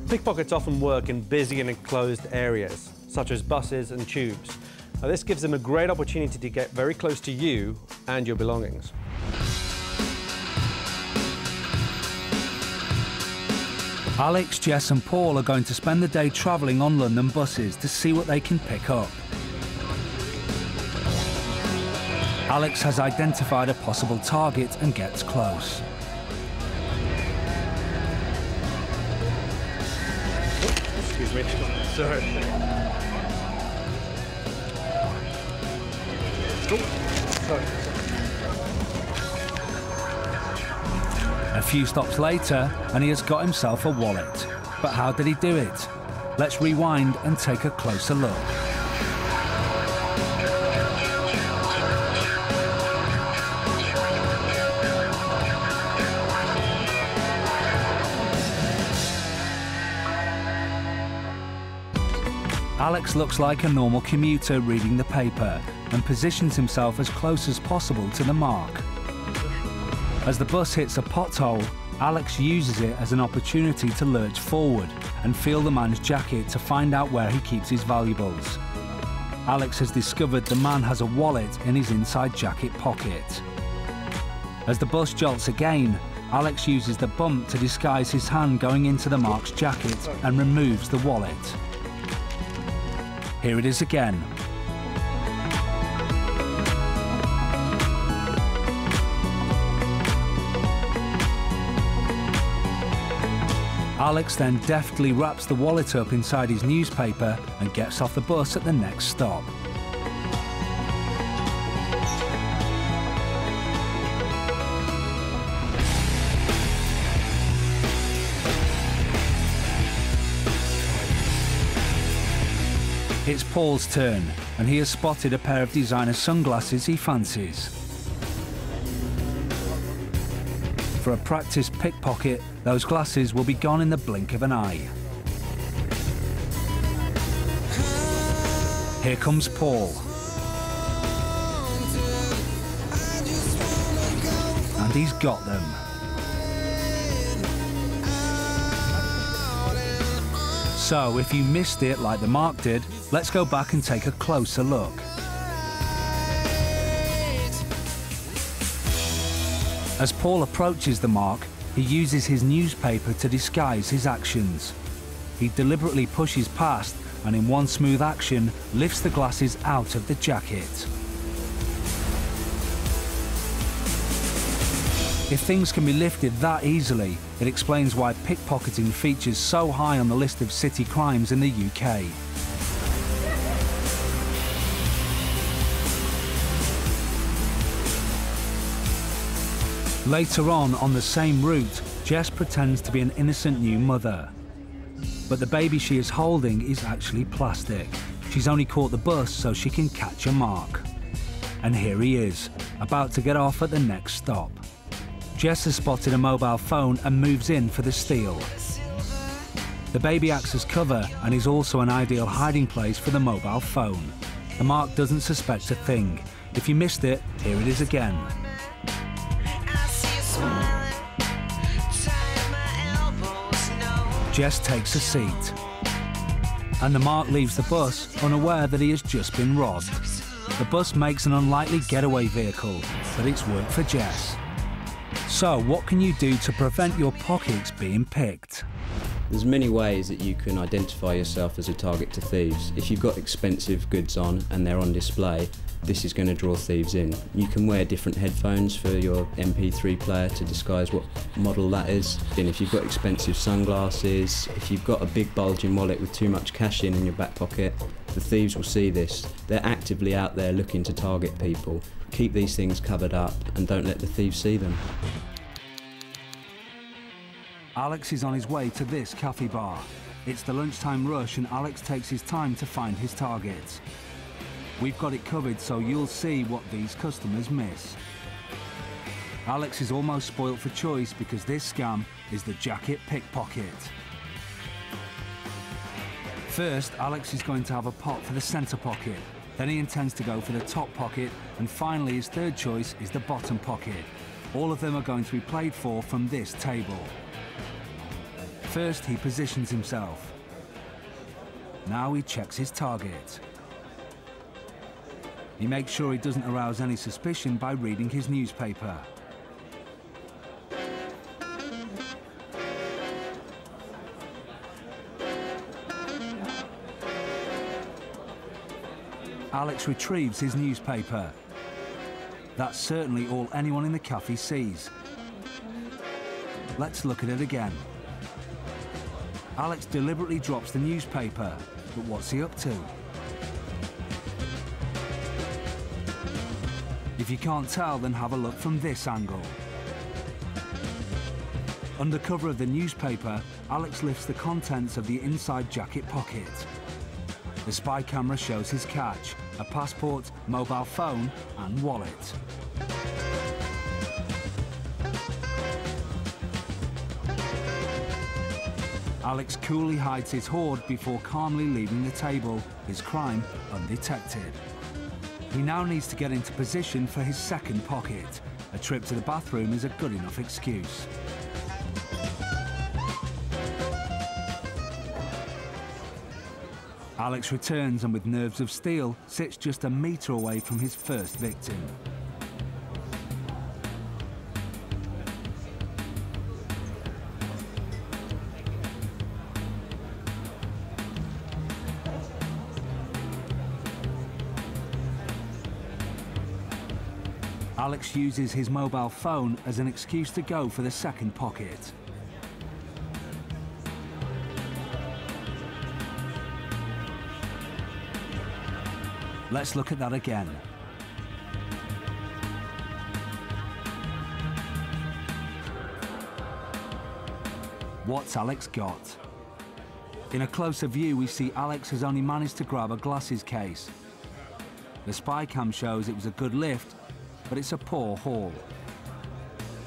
Pickpockets often work in busy and enclosed areas, such as buses and tubes. Now, this gives them a great opportunity to get very close to you and your belongings. Alex, Jess and Paul are going to spend the day travelling on London buses to see what they can pick up. Alex has identified a possible target and gets close. Excuse me. Sorry. Sorry. A few stops later, and he has got himself a wallet. But how did he do it? Let's rewind and take a closer look. Alex looks like a normal commuter reading the paper and positions himself as close as possible to the mark. As the bus hits a pothole, Alex uses it as an opportunity to lurch forward and feel the man's jacket to find out where he keeps his valuables. Alex has discovered the man has a wallet in his inside jacket pocket. As the bus jolts again, Alex uses the bump to disguise his hand going into the mark's jacket and removes the wallet. Here it is again. Alex then deftly wraps the wallet up inside his newspaper and gets off the bus at the next stop. It's Paul's turn, and he has spotted a pair of designer sunglasses he fancies. For a practice pickpocket, those glasses will be gone in the blink of an eye. Here comes Paul. And he's got them. So, if you missed it like the mark did, let's go back and take a closer look. As Paul approaches the mark, he uses his newspaper to disguise his actions. He deliberately pushes past and in one smooth action lifts the glasses out of the jacket. If things can be lifted that easily, it explains why pickpocketing features so high on the list of city crimes in the UK. Later on the same route, Jess pretends to be an innocent new mother. But the baby she is holding is actually plastic. She's only caught the bus so she can catch a mark. And here he is, about to get off at the next stop. Jess has spotted a mobile phone and moves in for the steal. The baby acts as cover and is also an ideal hiding place for the mobile phone. The mark doesn't suspect a thing. If you missed it, here it is again. Jess takes a seat. And the mark leaves the bus, unaware that he has just been robbed. The bus makes an unlikely getaway vehicle, but it's worked for Jess. So, what can you do to prevent your pockets being picked? There's many ways that you can identify yourself as a target to thieves. If you've got expensive goods on and they're on display, this is going to draw thieves in. You can wear different headphones for your MP3 player to disguise what model that is. And if you've got expensive sunglasses, if you've got a big bulging wallet with too much cash in your back pocket, the thieves will see this. They're actively out there looking to target people. Keep these things covered up and don't let the thieves see them. Alex is on his way to this cafe bar. It's the lunchtime rush and Alex takes his time to find his targets. We've got it covered so you'll see what these customers miss. Alex is almost spoilt for choice because this scam is the jacket pickpocket. First, Alex is going to have a pot for the centre pocket. Then he intends to go for the top pocket, and finally his third choice is the bottom pocket. All of them are going to be played for from this table. First, he positions himself. Now he checks his target. He makes sure he doesn't arouse any suspicion by reading his newspaper. Alex retrieves his newspaper. That's certainly all anyone in the cafe sees. Let's look at it again. Alex deliberately drops the newspaper, but what's he up to? If you can't tell, then have a look from this angle. Under cover of the newspaper, Alex lifts the contents of the inside jacket pocket. The spy camera shows his catch: a passport, mobile phone and wallet. Alex coolly hides his hoard before calmly leaving the table, his crime undetected. He now needs to get into position for his second pocket. A trip to the bathroom is a good enough excuse. Alex returns and with nerves of steel sits just a metre away from his first victim. Alex uses his mobile phone as an excuse to go for the second pocket. Let's look at that again. What's Alex got? In a closer view, we see Alex has only managed to grab a glasses case. The spy cam shows it was a good lift, but it's a poor haul.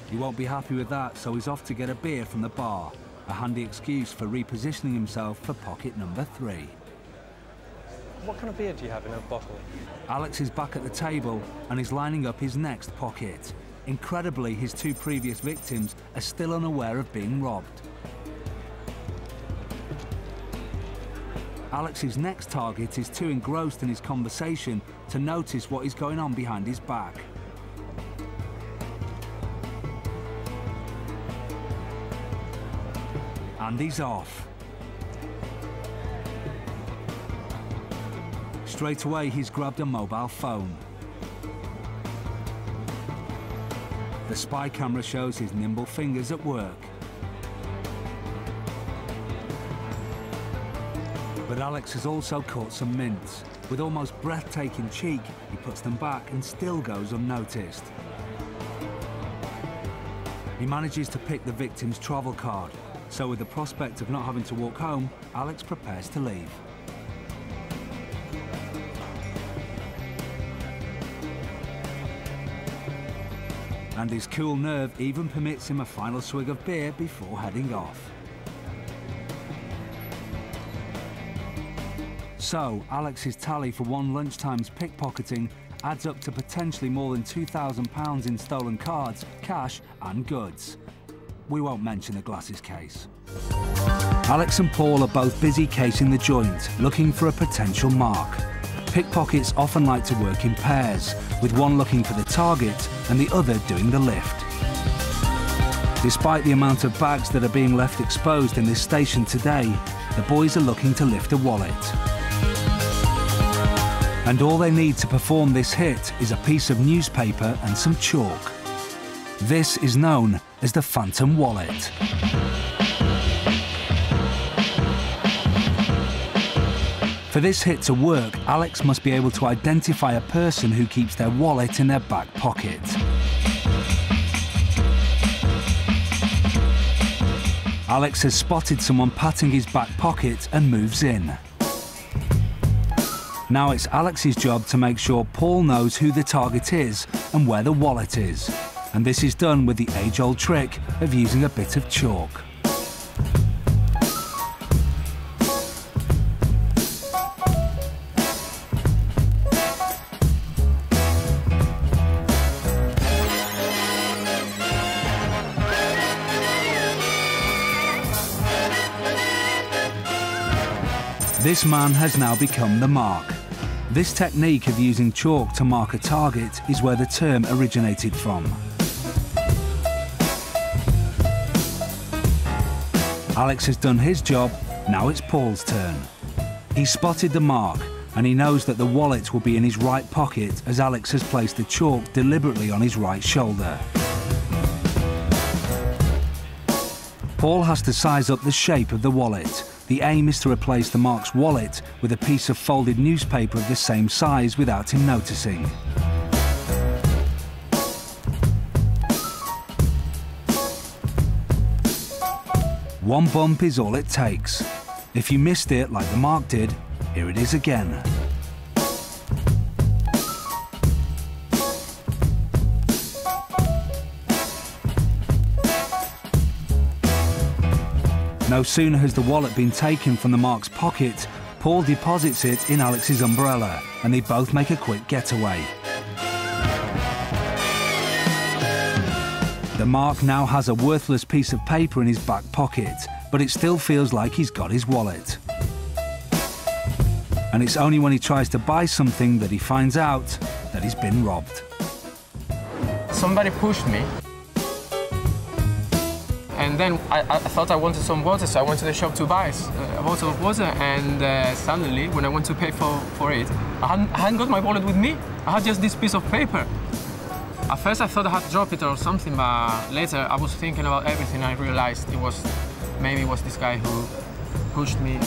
He won't be happy with that, so he's off to get a beer from the bar, a handy excuse for repositioning himself for pocket number 3. What kind of beer do you have in a bottle? Alex is back at the table and is lining up his next pocket. Incredibly, his 2 previous victims are still unaware of being robbed. Alex's next target is too engrossed in his conversation to notice what is going on behind his back. And he's off. Straight away, he's grabbed a mobile phone. The spy camera shows his nimble fingers at work. But Alex has also caught some mints. With almost breathtaking cheek, he puts them back and still goes unnoticed. He manages to pick the victim's travel card. So with the prospect of not having to walk home, Alex prepares to leave. And his cool nerve even permits him a final swig of beer before heading off. So, Alex's tally for one lunchtime's pickpocketing adds up to potentially more than £2,000 in stolen cards, cash and goods. We won't mention the glasses case. Alex and Paul are both busy casing the joint, looking for a potential mark. Pickpockets often like to work in pairs, with one looking for the target and the other doing the lift. Despite the amount of bags that are being left exposed in this station today, the boys are looking to lift a wallet. And all they need to perform this hit is a piece of newspaper and some chalk. This is known as the Phantom Wallet. For this hit to work, Alex must be able to identify a person who keeps their wallet in their back pocket. Alex has spotted someone patting his back pocket and moves in. Now it's Alex's job to make sure Paul knows who the target is and where the wallet is. And this is done with the age-old trick of using a bit of chalk. This man has now become the mark. This technique of using chalk to mark a target is where the term originated from. Alex has done his job, now it's Paul's turn. He's spotted the mark, and he knows that the wallet will be in his right pocket as Alex has placed the chalk deliberately on his right shoulder. Paul has to size up the shape of the wallet. The aim is to replace the mark's wallet with a piece of folded newspaper of the same size without him noticing. One bump is all it takes. If you missed it like the mark did, here it is again. No sooner has the wallet been taken from the mark's pocket, Paul deposits it in Alex's umbrella, and they both make a quick getaway. The mark now has a worthless piece of paper in his back pocket, but it still feels like he's got his wallet. And it's only when he tries to buy something that he finds out that he's been robbed. Somebody pushed me. And then I thought I wanted some water, so I went to the shop to buy a bottle of water, and suddenly, when I went to pay for it, I hadn't got my wallet with me. I had just this piece of paper. At first I thought I had to drop it or something, but later I was thinking about everything. I realized maybe it was this guy who pushed me.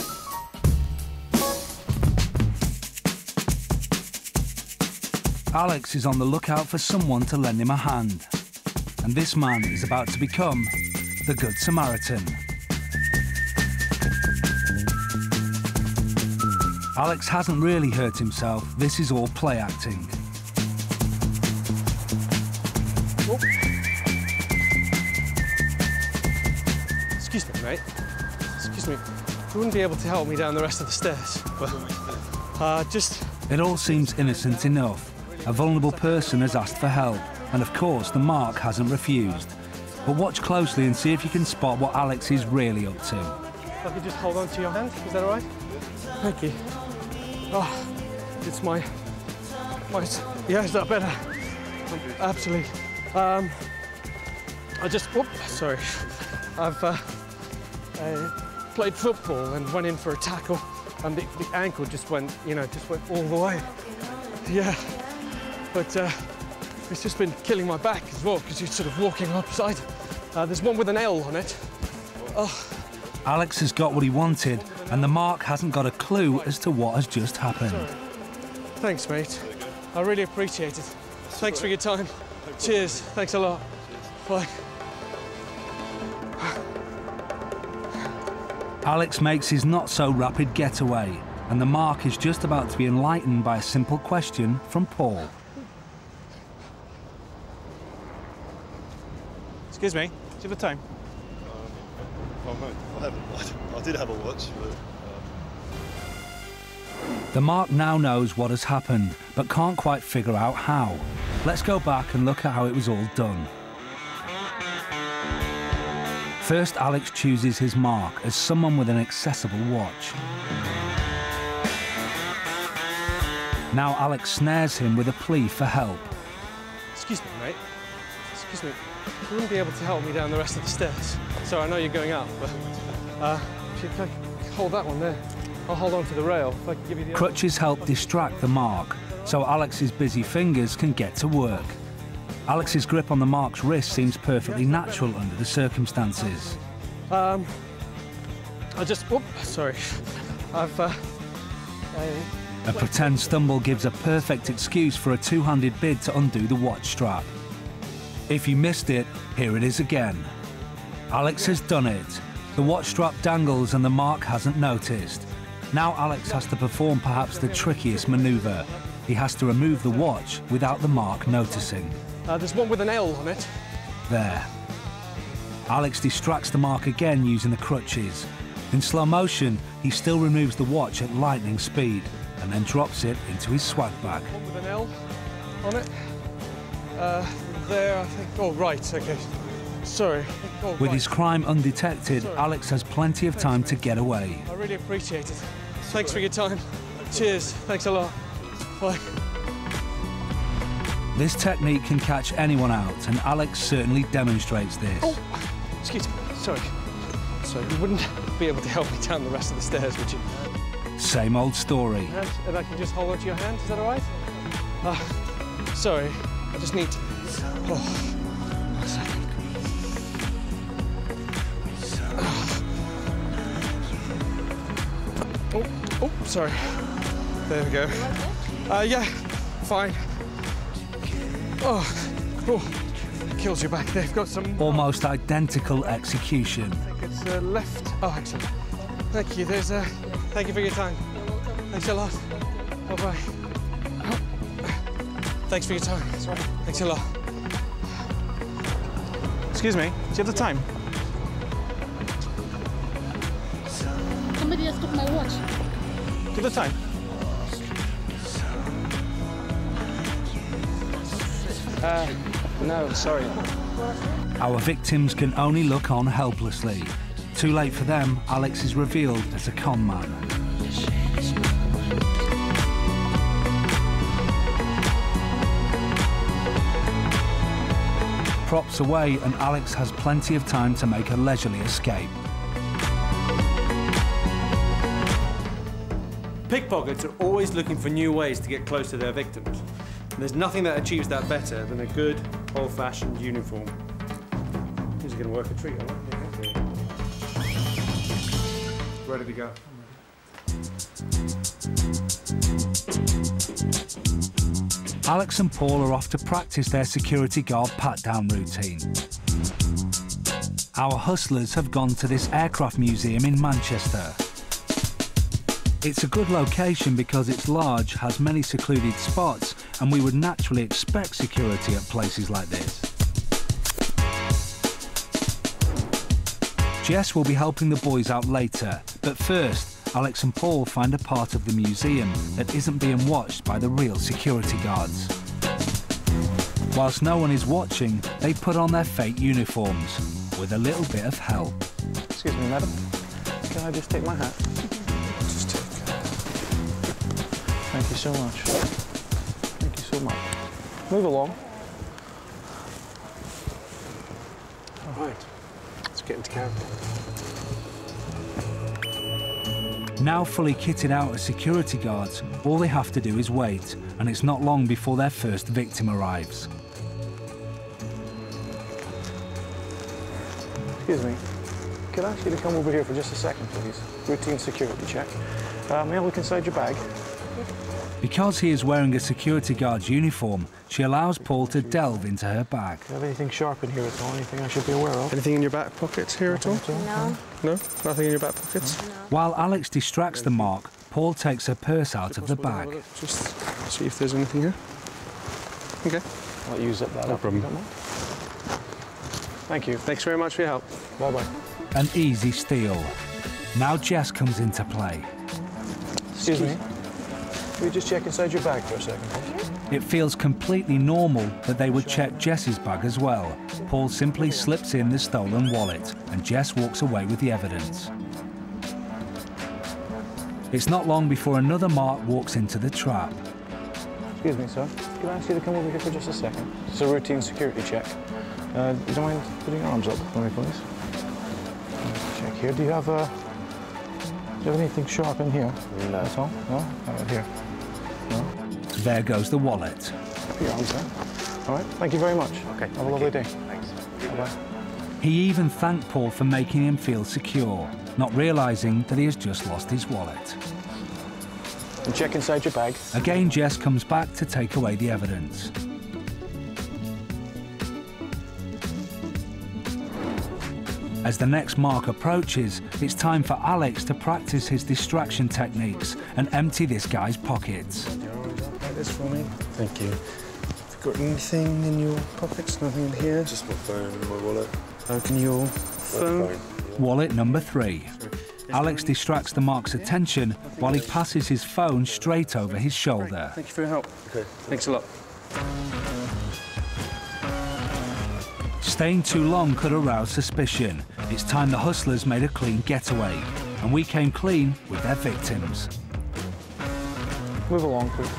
Alex is on the lookout for someone to lend him a hand. And this man is about to become the Good Samaritan. Alex hasn't really hurt himself. This is all play acting. Oh. Excuse me, mate. Excuse me. You wouldn't be able to help me down the rest of the stairs. Well, just... It all seems innocent enough. A vulnerable person has asked for help, and of course the mark hasn't refused. But watch closely and see if you can spot what Alex is really up to. If I could just hold on to your hand, is that all right? Thank you. Oh, it's my... Yeah, is that better? Absolutely. Sorry. I've played football and went in for a tackle, and the ankle just went all the way. Yeah, but it's just been killing my back as well, because you're sort of walking upside. There's one with an L on it. Oh. Alex has got what he wanted, and the mark hasn't got a clue as to what has just happened. Sorry. Thanks, mate. I really appreciate it. Thanks for your time. Cheers. Thanks a lot. Bye. Alex makes his not-so-rapid getaway, and the mark is just about to be enlightened by a simple question from Paul. Excuse me, do you have a time? I did have a watch, but... The mark now knows what has happened, but can't quite figure out how. Let's go back and look at how it was all done. First, Alex chooses his mark as someone with an accessible watch. Now Alex snares him with a plea for help. Excuse me, mate. Excuse me. You wouldn't be able to help me down the rest of the stairs. Sorry, I know you're going up, but if you can hold that one there, I'll hold on to the rail. If I can give you the Crutches help distract the mark, so Alex's busy fingers can get to work. Alex's grip on the mark's wrist seems perfectly natural under the circumstances. Sorry. A pretend stumble gives a perfect excuse for a two-handed bid to undo the watch strap. If you missed it, here it is again. Alex has done it. The watch strap dangles and the mark hasn't noticed. Now Alex has to perform perhaps the trickiest manoeuvre. He has to remove the watch without the mark noticing. There's one with an L on it. There. Alex distracts the mark again using the crutches. In slow motion, he still removes the watch at lightning speed and then drops it into his swag bag. One with an L on it. There, I think. Oh, right, okay. Sorry. Oh, With right. his crime undetected, Sorry. Alex has plenty of time to get away. I really appreciate it. Thanks for your time. Cheers. Thanks a lot. Bye. This technique can catch anyone out, and Alex certainly demonstrates this. Oh, excuse me. Sorry. Sorry, you wouldn't be able to help me down the rest of the stairs, would you? Same old story. And I can just hold onto your hand, is that all right? Sorry, I just need to... Oh, 1 second. Oh, sorry. There we go. Yeah, fine. Oh, kills your back. They've got some... Almost identical execution. I think it's left. Oh, excellent. Thank you. There's Thank you for your time. Thanks a lot. Bye-bye. Oh. Thanks for your time. That's right. Thanks a lot. Excuse me, do you have the time? Somebody has took my watch. Do you have the time? No, sorry. Our victims can only look on helplessly. Too late for them, Alex is revealed as a con man. Props away, and Alex has plenty of time to make a leisurely escape. Pickpockets are always looking for new ways to get close to their victims. And there's nothing that achieves that better than a good, old-fashioned uniform. Who's going to work a treat, all right? Ready to go. Alex and Paul are off to practice their security guard pat-down routine. Our hustlers have gone to this aircraft museum in Manchester. It's a good location because it's large, has many secluded spots, and we would naturally expect security at places like this. Jess will be helping the boys out later, but first, Alex and Paul find a part of the museum that isn't being watched by the real security guards. Whilst no one is watching, they put on their fake uniforms, with a little bit of help. Excuse me, madam. Can I just take my hat? Just take... Thank you so much. Thank you so much. Move along. All right. Let's get into character. Now fully kitted out as security guards, all they have to do is wait, and it's not long before their first victim arrives. Excuse me. Could I ask you to come over here for just a second, please? Routine security check. May I look inside your bag? Because he is wearing a security guard's uniform, she allows Paul to delve into her bag. Do you have anything sharp in here at all? Anything I should be aware of? Anything in your back pockets here at all? No. No? Nothing in your back pockets? No. While Alex distracts the mark, Paul takes her purse out of the bag. Just see if there's anything here. Okay. I'll use that. No problem. Thank you. Thanks very much for your help. Bye-bye. An easy steal. Now Jess comes into play. Excuse me. Can we just check inside your bag for a second, please? It feels completely normal that they would check Jess's bag as well. Paul simply slips in the stolen wallet, and Jess walks away with the evidence. It's not long before another mark walks into the trap. Excuse me, sir. Can I ask you to come over here for just a second? It's a routine security check. You don't mind putting your arms up for me, please? Check here. Do you have anything sharp in here? No. At all? No? How about here? No? There goes the wallet. Put your arms there. All right. Thank you very much. Okay. Have a lovely day. Thanks. Bye-bye. He even thanked Paul for making him feel secure, not realising that he has just lost his wallet. And check inside your bag. Again, Jess comes back to take away the evidence. As the next mark approaches, it's time for Alex to practice his distraction techniques and empty this guy's pockets. Like this for me. Thank you. Have you got anything in your pockets? Nothing in here? Just my phone and my wallet. Open your phone. Wallet number 3. Alex distracts the mark's attention while he passes his phone straight over his shoulder. Thank you for your help. Okay. Thanks a lot. Staying too long could arouse suspicion. It's time the hustlers made a clean getaway. and we came clean with their victims. Move along, please.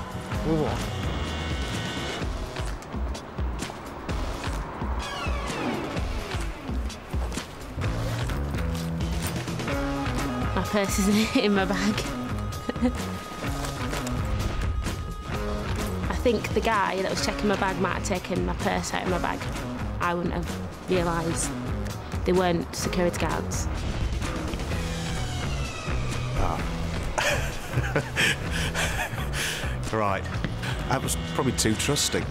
Move along. My purse is in my bag. I think the guy that was checking my bag might have taken my purse out of my bag. I wouldn't have realised they weren't security guards. Right. I was probably too trusting.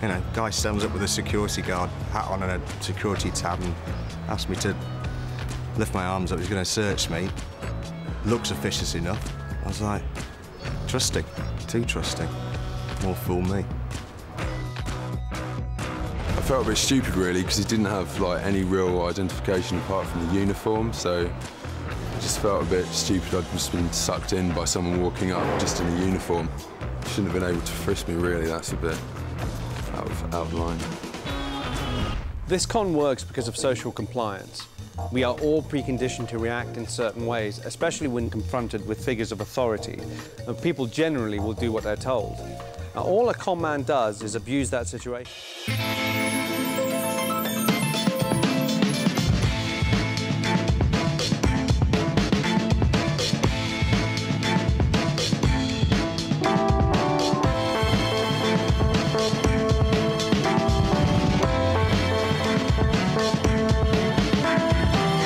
You know, guy stands up with a security guard hat on and a security tab and asked me to lift my arms up. He's going to search me. Looks officious enough. I was like, trusting, too trusting. More fool me. I felt a bit stupid really because he didn't have like any real identification apart from the uniform, so I just felt a bit stupid. I'd just been sucked in by someone walking up just in a uniform. Shouldn't have been able to frisk me really. That's a bit out of line. This con works because of social compliance. We are all preconditioned to react in certain ways, especially when confronted with figures of authority, and people generally will do what they're told. Now, all a con man does is abuse that situation.